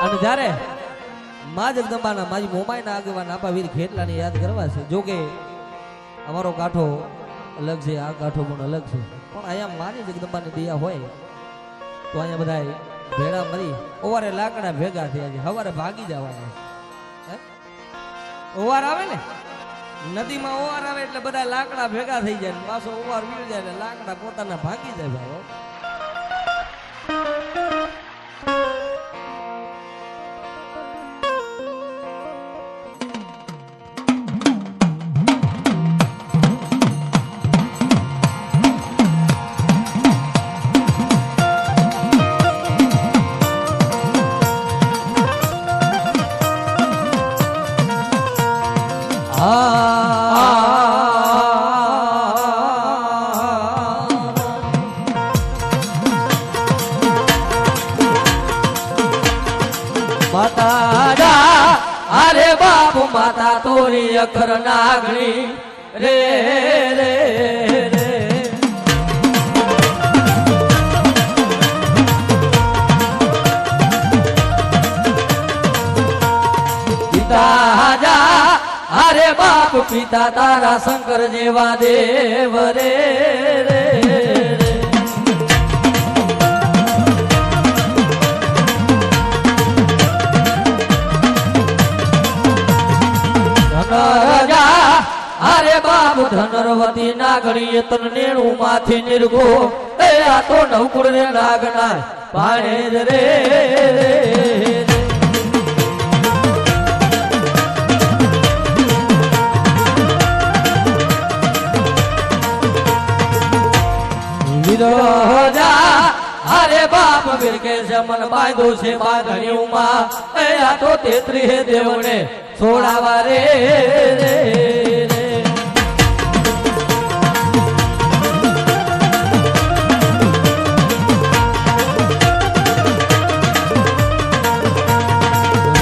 અને જ્યારે મા જગદંબાના મારી મોમાઈના આગેવાન આપાવીર ખેટલાને યાદ કરવા છે. જોકે અમારો કાંઠો અલગ છે, આ કાંઠો પણ અલગ છે, પણ અહીંયા માની જગદંબાની દયા હોય તો અહીંયા બધા ભેળા મરી ઓવારે લાકડા ભેગા થયા છે. સવારે ભાગી જવાના છે. ઓવાર આવે ને નદીમાં ઓવાર આવે એટલે બધા લાકડા ભેગા થઈ જાય, પાછો ઓવાર વીળ જાય એટલે લાકડા પોતાના ભાગી જાય ભાઈ. अरे बाप माता तोरी अखर नागणी रे रे रे पिता जा अरे बाप पिता तारा शंकर जेवा देव रे रे अरे बाप धनरवती नागणी तन नेणु माथी निर्गो ए आ तो नवकुड़ रे नागना पाणे रे विरोजा अरे बाप बिरके से मन बांधो से बांधणी उमा ए आ तो तेत्री है देवने छोड़ावा रे रे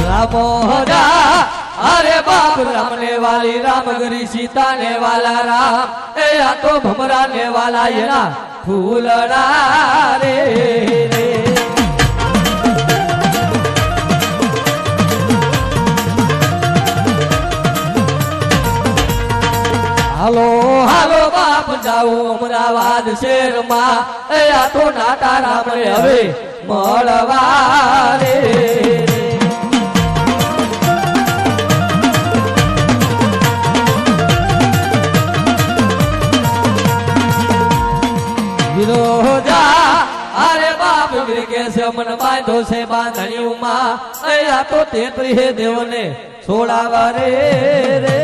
रामोदा अरे बाप रामने वाली रामगरी सीता ने वाला राम ए या तो भमरा ने वाला ये ना फूलड़ा रे रे हालो हालो बाप जाओ अमरावाद शेर मा ए या तो नाटा राम रे हवे मळवा रे विरोजा अरे बाप गिरके से मन बांधो से बांधणी उमा ए या तो तेत्री है देव ने छोड़ावा रे रे